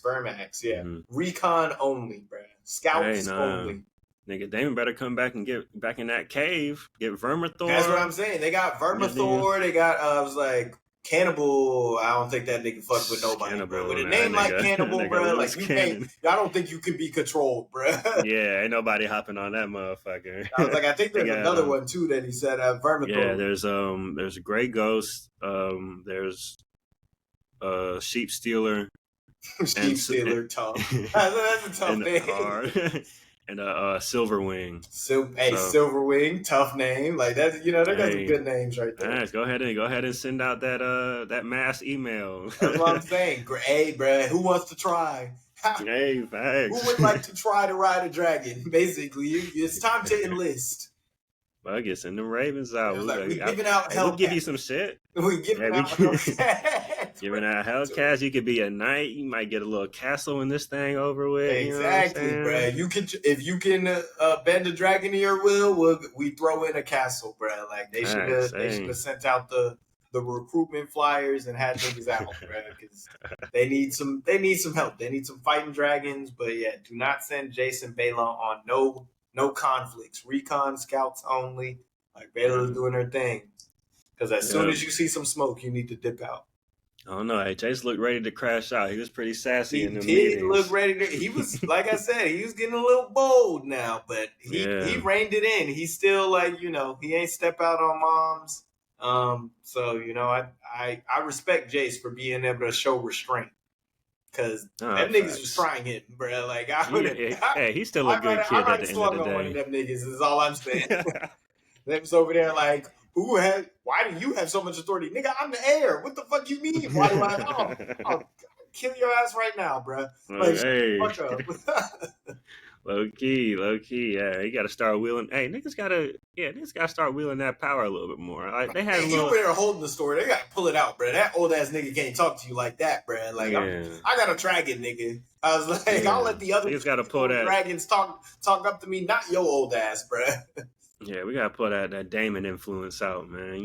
Vermax, yeah. Recon only, bruh. Scouts only. Nigga, Damon better come back and get back in that cave. Get Vermithor. That's what I'm saying. They got Vermithor. They got, I was like, Cannibal. I don't think that nigga fuck with nobody, bro. With a name like Cannibal, bro, like you can't. I don't think you can be controlled, bro. Yeah, ain't nobody hopping on that motherfucker. I was like, I think there's another one too that he said Vermithor. Yeah, there's a Grey Ghost. There's Sheep Stealer. Sheep Stealer, tough. That's a tough name. And a Silverwing. Silverwing, tough name. Like that, they got some good names right there. Right, go ahead and send out that mass email. That's what I'm saying. Hey, bro, who wants to try? Hey, thanks. Who would like to try to ride a dragon? Basically, it's time to enlist. Well, get send them ravens out. We giving out Hellcats. We'll give you some shit. We giving out Hellcats. Giving out Hellcats. You could be a knight. You might get a little castle when this thing over with. Exactly, bro. If you can bend a dragon to your will, we throw in a castle, bro. Like they should have sent out the recruitment flyers and had niggas out, bro, because they need some help. They need some fighting dragons, but yeah, do not send Jason Baylor on no conflicts. Recon scouts only. Like Baylor's doing her thing. Because as soon as you see some smoke, you need to dip out. I don't know. Hey, Chase looked ready to crash out. He was pretty sassy in the meetings. He did look ready to. He was, like I said, he was getting a little bold now, but he reined it in. He's still like, he ain't step out on moms. So I respect Jace for being able to show restraint. Because that niggas was trying him, bro. Like, he's still a good kid at the end of the day. One of them niggas is all I'm saying. They was over there like, why do you have so much authority? Nigga, I'm the heir. What the fuck you mean? Why do I'll kill your ass right now, bro. Like, fuck up. Low key. Yeah, you gotta start wheeling. Hey, niggas gotta start wheeling that power a little bit more. Like, they had a little. You over there holding the story. They gotta pull it out, bro. That old ass nigga can't talk to you like that, bro. Like, I got a dragon, nigga. I was like, I'll let the other gotta pull that dragons talk up to me, not your old ass, bro. Yeah, we gotta pull that Damon influence out, man.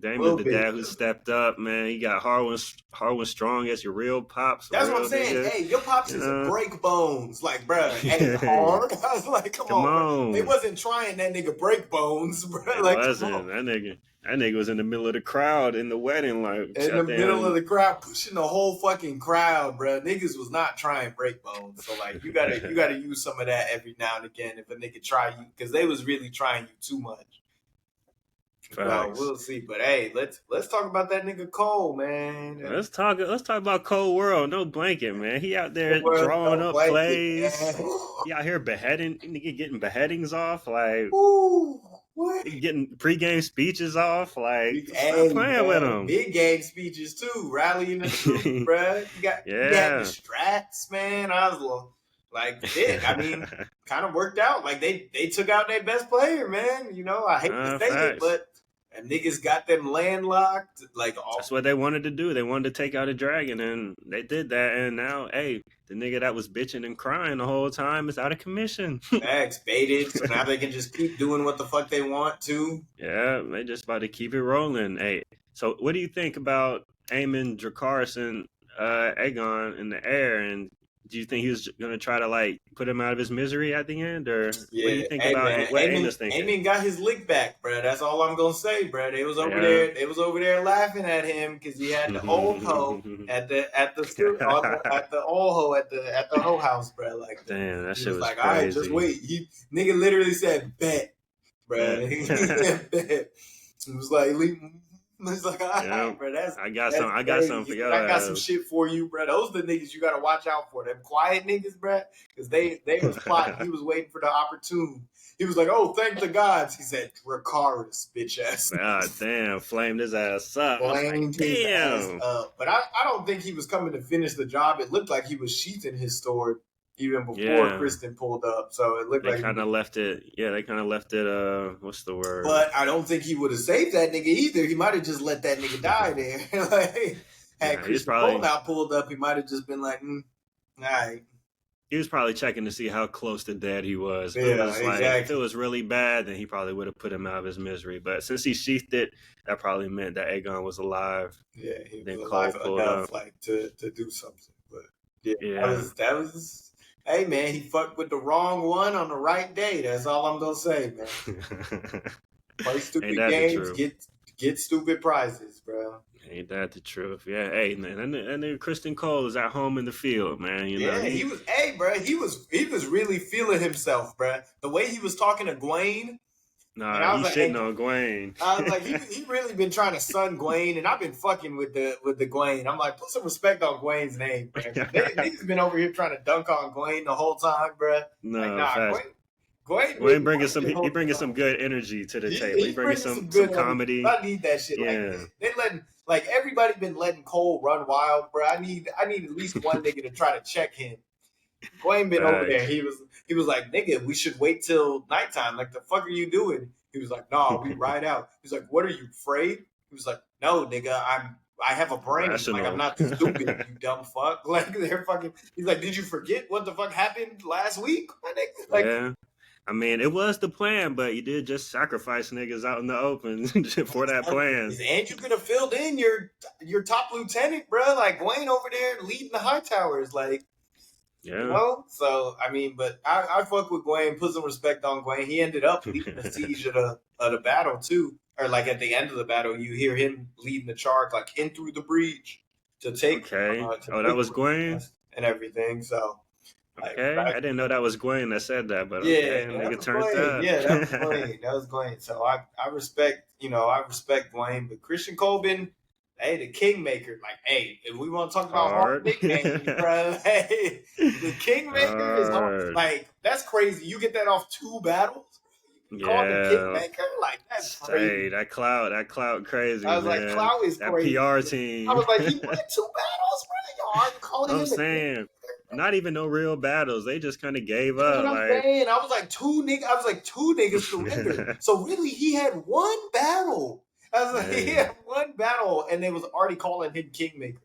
Damon's the dad who stepped up, man. You got Harwin Strong as your real pops. That's what I'm saying. Nigga. Hey, your pops is a break bones, like, bro. And hard. I was like, come on. They wasn't trying that nigga break bones, bro. Like, wasn't that nigga was in the middle of the crowd in the wedding, like in the middle of the crowd, pushing the whole fucking crowd, bro. Niggas was not trying break bones, so like you gotta use some of that every now and again if a nigga try you, because they was really trying you too much. So we'll see, but hey, let's talk about that nigga Cole, man. Let's talk about Cold World. No blanket, man. He out there drawing up plays. He out here beheading, nigga, getting beheadings off, like. Ooh. What? Getting pregame speeches off, like stop playing with him. Big game speeches too, rallying the troops, bruh. You got the strats, man. I was like, shit. I mean, kind of worked out. Like they took out their best player, man. I hate to say it, but and niggas got them landlocked. Like that's what they wanted to do. They wanted to take out a dragon, and they did that. And now, hey, the nigga that was bitching and crying the whole time is out of commission. Facts, baited. So now they can just keep doing what the fuck they want to. Yeah, they just about to keep it rolling. Hey, so what do you think about Aemon, Dracarys, and Aegon in the air, and do you think he was gonna try to like put him out of his misery at the end, or what do you think Hey about man, what Aemon's thinking? Aemon got his lick back, bro. That's all I'm gonna say, bro. They was over Yeah. there. They was over there laughing at him because he had the old hoe at the old hoe at the hoe house, bro. Like, damn, that he shit was was like, all right, just crazy. wait. He nigga literally said bet, bro. He said bet. It was like, it's like, all right, bro. I got something for y'all. I got some shit for you, bro. Those are the niggas you gotta watch out for. Them quiet niggas, bro. Because they was plotting. He was waiting for the opportune. He was like, "Oh, thank the gods." He said, "Dracarys, bitch ass." God damn, flamed his ass up. Flamed his ass damn. up. But I don't think he was coming to finish the job. It looked like he was sheathing his sword even before Kristen pulled up. So it looked like they kind of left it. Yeah, they kind of left it. What's the word? But I don't think he would have saved that nigga either. He might have just let that nigga die there. Like, had Kristen Cole now pulled up, he might have just been like, all right. He was probably checking to see how close to dead he was. Yeah, exactly. If it was really bad, then he probably would have put him out of his misery. But since he sheathed it, that probably meant that Aegon was alive. Yeah, he was alive enough, like, to do something. But yeah. That was. Hey man, he fucked with the wrong one on the right day. That's all I'm gonna say, man. Play stupid games, get stupid prizes, bro. Ain't that the truth? Yeah, hey man, and then Kristen Cole is at home in the field, man. You know, he was. Hey, bro, he was really feeling himself, bro. The way he was talking to Gwaine. Nah, he's shitting on Gwaine. I was like, he really been trying to sun Gwaine, and I've been fucking with the Gwaine. I'm like, put some respect on Gwaine's name, bro. Niggas been over here trying to dunk on Gwaine the whole time, bro. No, like, nah, Gwaine bringing some good energy to the table. He bringing some comedy. I need that shit. Yeah. They letting everybody been letting Cole run wild, bro. I need at least one nigga to try to check him. Gwaine been over there. He was like, nigga, we should wait till nighttime. Like, the fuck are you doing? He was like, nah, we ride out. He's like, what are you, afraid? He was like, no, nigga, I have a brain. Rational. Like, I'm not stupid, you dumb fuck. Like, they're fucking. He's like, did you forget what the fuck happened last week? Like, yeah. I mean, it was the plan, but you did just sacrifice niggas out in the open for that plan. And you could have filled in your top lieutenant, bro. Like, Gwaine over there leading the high towers. Like, yeah. You know? So, I mean, but I fuck with Gwaine, put some respect on Gwaine. He ended up leading the siege of the battle, too. Or, like, at the end of the battle, you hear him leading the charge, like, in through the breach to take. Okay. That was Gwaine? And everything, so. Okay, I didn't know that was Gwaine that said that, but yeah, nigga turned up. Yeah, that was Gwaine. That was Gwaine. So I respect, I respect Gwaine, but Christian Colvin, hey, the Kingmaker, like, hey, if we want to talk about hard nicknames, bro, hey, the Kingmaker is hard. Like, that's crazy. You get that off 2 battles. You call the Kingmaker, like, that's crazy. Hey, that clout crazy. I was like, clout is crazy. That PR team. I was like, he won 2 battles, bro. Y'all aren't calling him. I'm saying. Not even no real battles. They just kind of gave up. What I'm saying. I was like, 2 niggas surrendered. So really, he had 1 battle. I was like, he had 1 battle, and they was already calling him Kingmaker.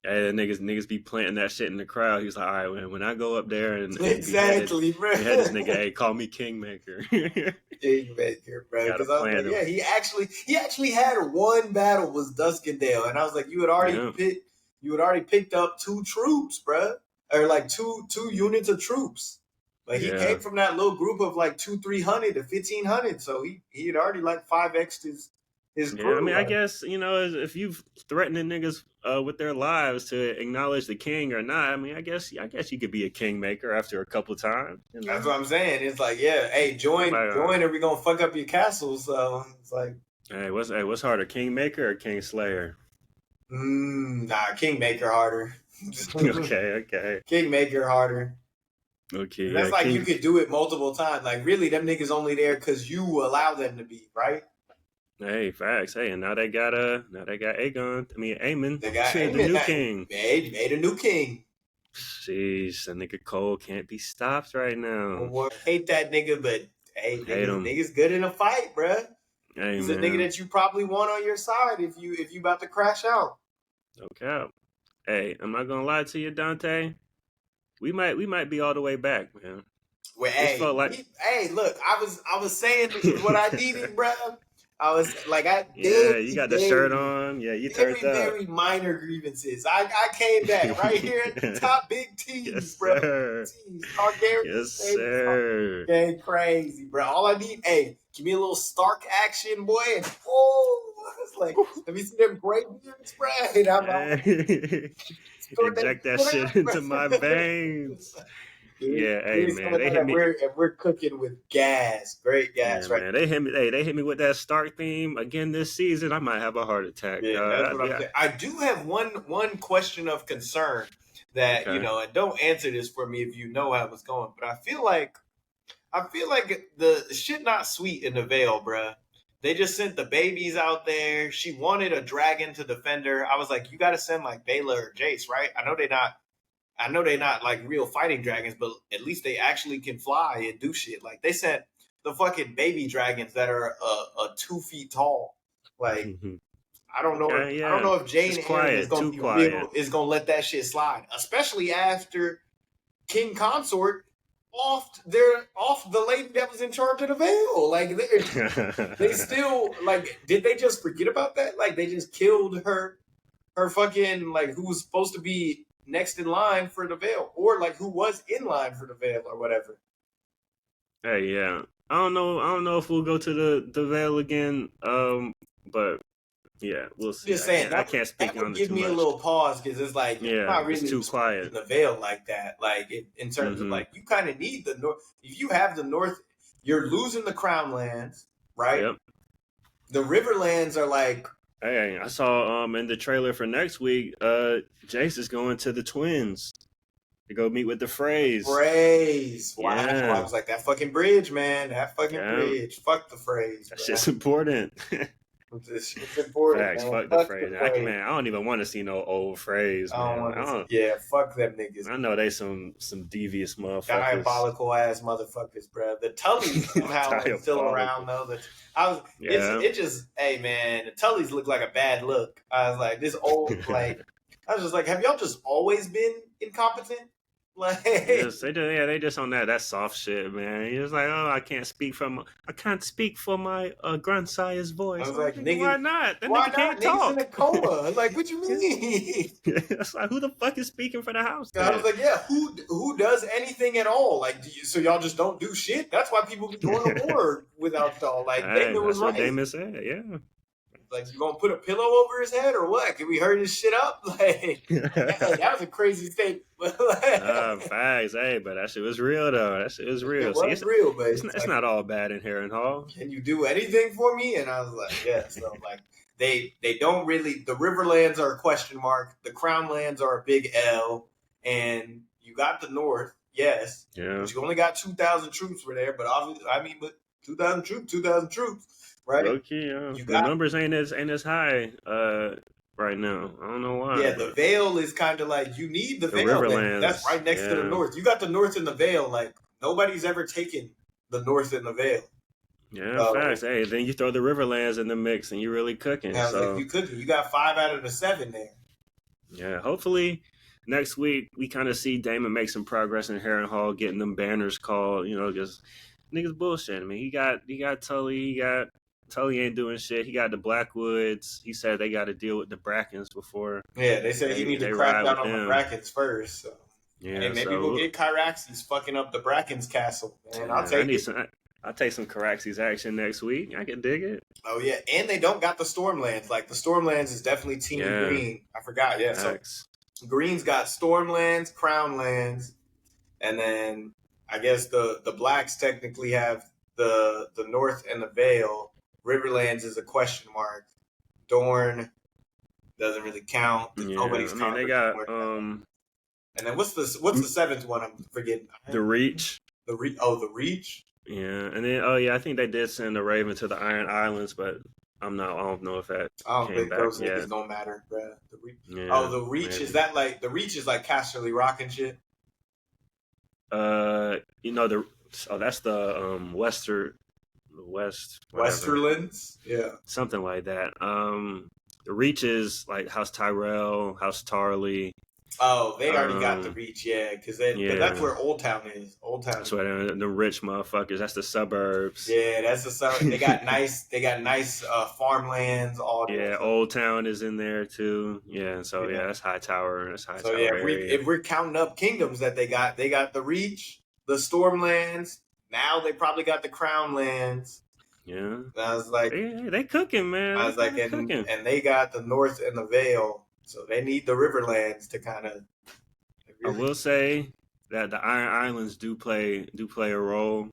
Hey, niggas be planting that shit in the crowd. He's like, all right, when I go up there and exactly, bro. Behead this nigga, hey, call me Kingmaker. Kingmaker, bro. Because I was like, yeah, he actually had 1 battle was Duskendale, and I was like, you had already picked up 2 troops, bro. Or like two units of troops. Like he came from that little group of like 200-300 to 1,500. So he had already like 5x'd his crew. Yeah, I mean, I guess, if you've threatening niggas with their lives to acknowledge the king or not, I mean, I guess you could be a kingmaker after a couple of times. That's what I'm saying. It's like, yeah, hey, join, or we gonna fuck up your castle. So it's like, hey, what's harder, Kingmaker or Kingslayer? Nah, Kingmaker harder. Okay. Kingmaker harder. Okay. That's like you could do it multiple times. Like, really, them niggas only there because you allow them to be, right? Hey, facts. Hey, and now they got Aegon. I mean, Aemon. They got the new king. They made a new king. Jeez, that nigga Cole can't be stopped right now. Well, hate that nigga, but hey, nigga's good in a fight, bruh. Hey, he's a nigga that you probably want on your side if you about to crash out. Okay. Hey, I'm not gonna lie to you, Dante. We might be all the way back, man. Well, hey, look, I was saying this is what I needed, bro. I was like, you got the shirt on. Yeah, you turned up. Very minor grievances. I came back right here at the top. Big T's, yes, bro. Sir. Big T's. Targaryen. Yes, sir. Getting crazy, bro. All I need, hey, give me a little Stark action, boy. And it's like, let me see them gray beards, bro. And I'm inject that shit into my veins. Yeah, hey man, they hit me. We're cooking with gas, great gas, right? Man, they hit me. Hey, they hit me with that Stark theme again this season. I might have a heart attack. Yeah, that's what I'm saying. I do have one question of concern that and don't answer this for me if you know how it's going, but I feel like the shit not sweet in the Vale, bruh. They just sent the babies out there. She wanted a dragon to defend her. I was like, you got to send like Baela or Jace, right? I know they're not like real fighting dragons, but at least they actually can fly and do shit. Like they sent the fucking baby dragons that are 2 feet tall. Like I don't know. I don't know if Jane Eyre is going to be real. Is going to let that shit slide, especially after King Consort off the lady that was in charge of the Vale. Like they still like. Did they just forget about that? Like they just killed her fucking like who was supposed to be next in line for the Vale, or like who was in line for the Vale or whatever. Hey, yeah. I don't know if we'll go to the Vale again. But yeah, we'll see. Just saying, I can't speak on it too much. Give me a little pause because it's like not really it's too quiet in the Vale like that. Like in terms of like you kind of need the North. If you have the North, you're losing the Crown Lands, right? Yep. The Riverlands are like. Hey, I saw in the trailer for next week, Jace is going to the Twins to go meet with the Freys. Wow. Yeah. I was like, that fucking bridge, man. That fucking bridge. Fuck the Freys. That shit's important. It's important. Facts. Fuck the Freys. Man, I don't even want to see no old Freys, man. Fuck them niggas. I know they some devious motherfuckers. Diabolical ass motherfuckers, bro. The Tullys somehow are still around though. It just, hey man, the Tullys look like a bad look. I was like, this old like, I was just like, have y'all just always been incompetent? Like, yes, they do. Yeah, they just on that soft shit, man. He was like, oh, I can't speak for my grandsire's voice. I was like, nigga, why not? That why nigga can't talk. talk. In a coma. Like, what you mean? It's like, who the fuck is speaking for the house? I was like, yeah, who does anything at all? Like, so y'all just don't do shit? That's why people be going to war without y'all. Like, Damon was right. That's what Damon said, yeah. Like, you gonna put a pillow over his head or what? Can we hurry this shit up? Like, that was a crazy statement. Facts, hey, but that shit was real though. That shit was real. It was real, but it's not all bad in Harrenhal. Can you do anything for me? And I was like, yeah. So like, they don't really. The Riverlands are a question mark. The Crown Lands are a big L, and you got the North, yes. Yeah. But you only got 2,000 troops for there. But obviously, but 2,000 troops. Right. Okay, the numbers ain't as high right now. I don't know why. Yeah, the Vale is kind of like you need the Vale. Riverlands. That's right next to the North. You got the North and the Vale. Like nobody's ever taken the North and the Vale. Yeah, facts. Hey, then you throw the Riverlands in the mix, and you're really cooking. Yeah, so like, you cooking. You got 5 out of the 7 there. Yeah, hopefully next week we kind of see Damon make some progress in Harrenhal, getting them banners called. Because niggas bullshit. I mean, he got Tully, Tully ain't doing shit. He got the Blackwoods. He said they got to deal with the Brackens before. Yeah, they said he need to crack down on the Brackens first. So. Yeah, hey, maybe we'll get Kyraxes fucking up the Brackens castle. Man, I'll take it. I'll take some Kyraxes action next week. I can dig it. Oh yeah, and they don't got the Stormlands. Like the Stormlands is definitely Team Green. I forgot. Yeah, Facts. So Green's got Stormlands, Crownlands, and then I guess the Blacks technically have the North and the Vale. Riverlands is a question mark. Dorne doesn't really count. Nobody's counting. They got and then what's the 7th one? I'm forgetting. The Reach. The Reach. Yeah, and then I think they did send the Raven to the Iron Islands, but I don't know if that. I don't think those niggas don't matter, bro. The Reach is that like the Reach is like Casterly Rock and shit. That's the West Westerlands, yeah, something like that. The Reach is like House Tyrell, House Tarley, Oh, they already got the reach, yeah, because that's where Old Town is. Old Town. That's where the rich motherfuckers. That's the suburbs. Yeah, that's the suburbs. They got nice farmlands. All Old Town is in there too. Yeah, so that's Hightower. That's Hightower. So if we're counting up kingdoms that they got the reach, the Stormlands. Now they probably got the Crown lands. Yeah, and I was like, they cooking, man. I was like, and they got the North and the Vale, so they need the Riverlands to kind of. I will say that the Iron Islands do play a role.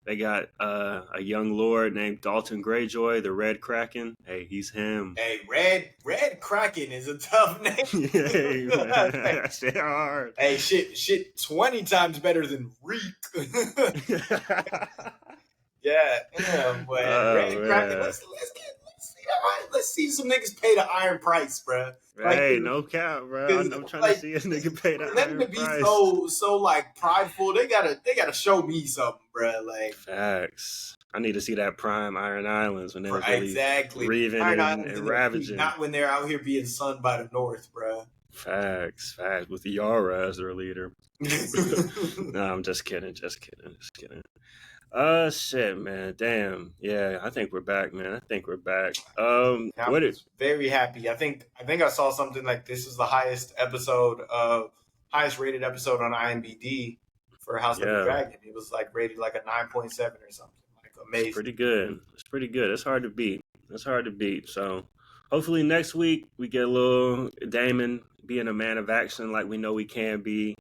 They got a young lord named Dalton Greyjoy, the Red Kraken. Hey, he's him. Hey, Red Kraken is a tough name. Hey, man, that shit hard. Hey, shit, 20 times better than Reek. Yeah, but Red Kraken. Let's see some niggas pay the iron price, bro. Hey, no cap, bro. I'm trying to see a nigga pay the iron price. Them to be so like prideful. They gotta show me something, bro. Like facts. I need to see that prime Iron Islands when they were really grieving and ravaging. Not when they're out here being sunned by the North, bro. Facts. With Yara as their leader. No, I'm just kidding. Shit, man. Damn. Yeah, I think we're back, man. I think we're back. I was very happy. I think I saw something like this is the highest rated episode on IMDb for House of the Dragon. It was like rated like a 9.7 or something. Like amazing. It's pretty good. It's hard to beat. So hopefully next week we get a little Damon being a man of action like we know we can be.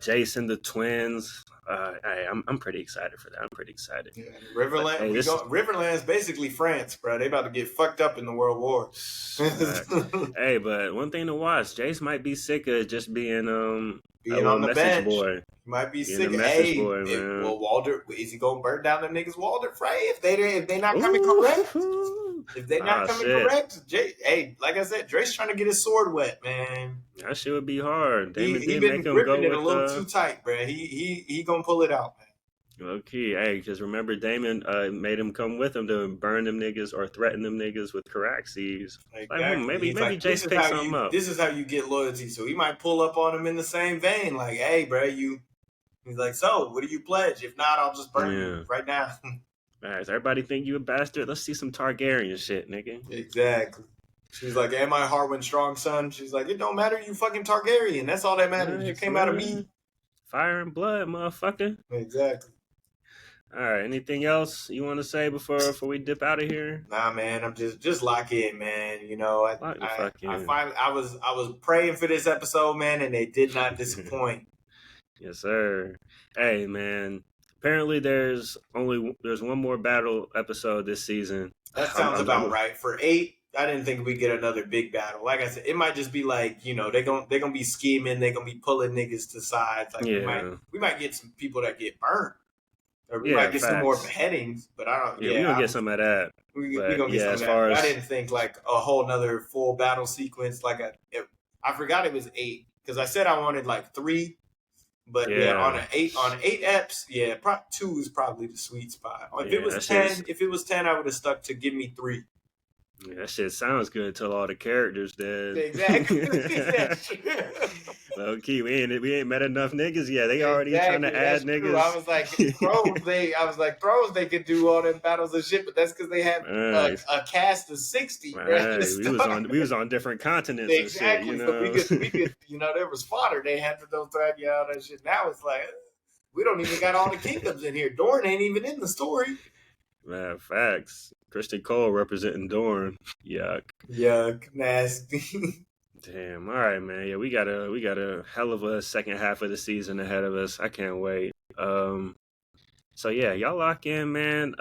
Jason the twins. I'm pretty excited for that. I'm pretty excited. Yeah, Riverland's basically France, bro. They about to get fucked up in the World War. Hey, but one thing to watch, Jace might be sick of just being on the bench. Boy. He might be sick of man. Well, Walder, is he gonna burn down the niggas Walder Frey if they not coming correct? If they not coming correct, hey, like I said, Drake's trying to get his sword wet, man. That shit would be hard. He been gripping it a little too tight, bro. He gonna pull it out, man. Okay, hey, because remember Damon made him come with him to burn them niggas or threaten them niggas with Caraxes. Exactly. Like, maybe Jace pick something up. This is how you get loyalty. So he might pull up on him in the same vein, like, hey, bro, He's like, so what do you pledge? If not, I'll just burn you right now. All right, everybody think you a bastard? Let's see some Targaryen shit, nigga. Exactly. She's like, am I Harwin's strong son? She's like, it don't matter, you fucking Targaryen. That's all that matters. You came out of me. Fire and blood, motherfucker. Exactly. All right, anything else you want to say before we dip out of here? Nah, man, I'm just lock in, man. You know, I was praying for this episode, man, and they did not disappoint. Yes, sir. Hey, man. Apparently, there's one more battle episode this season. That sounds about right. For 8, I didn't think we'd get another big battle. Like I said, it might just be like, you know, they're gonna be scheming, they're gonna be pulling niggas to sides. Like we might get some people that get burnt. Or we might get some more beheadings, but I don't. Yeah, we're gonna get some of that. We're gonna get some of that. I didn't think like a whole nother full battle sequence. I forgot it was 8 because I said I wanted like 3. But on 8 eps, 2 is probably the sweet spot. If it was 10, I would have stuck to give me 3. Yeah, that shit sounds good until all the characters dead. Exactly. Low key, we ain't met enough niggas yet. They already trying to add niggas. True. I was like, Thrones, they could do all them battles and shit, but that's because they have a cast of 60. Right. We was on different continents exactly. and shit, So we could, there was fodder. They had to don't thread you out that shit. Now it's like, we don't even got all the kingdoms in here. Dorne ain't even in the story. Man, facts. Kristen Cole representing Dorne. Yuck, nasty. Damn. All right, man. Yeah, we got a hell of a second half of the season ahead of us. I can't wait. So yeah, y'all lock in, man.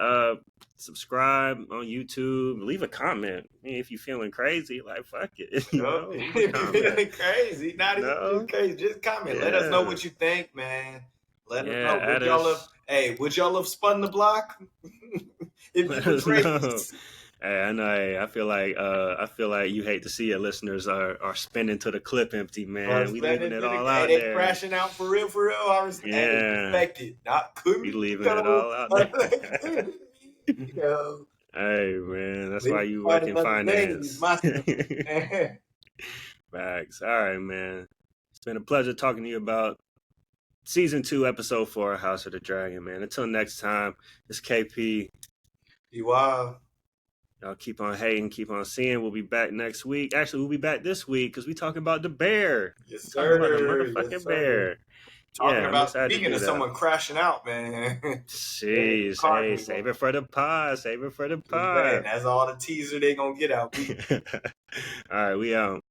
Subscribe on YouTube. Leave a comment. I mean, if you feeling crazy, like fuck it. If you feeling crazy, not even crazy. Just comment. Let us know what you think, man. Let us know. Would y'all have spun the block? If you were crazy. Hey, I know. I feel like you hate to see it. Listeners are spinning to the clip empty, man. We leaving it all out there. They crashing out for real. I was expected. Not could be leaving it all out there. Hey, man, that's why you work in finance. Facts. All right, man. It's been a pleasure talking to you about Season 2, Episode 4, House of the Dragon, man. Until next time, it's KP. Be wild. Y'all keep on hating, keep on seeing. We'll be back next week. Actually, we'll be back this week because we talking about the bear. Yes, sir. Talking about the motherfucking bear. Talking about speaking of someone crashing out, man. Jeez, hey, save it for the pod. Save it for the pod. Man, that's all the teaser they gonna get out. All right, we out.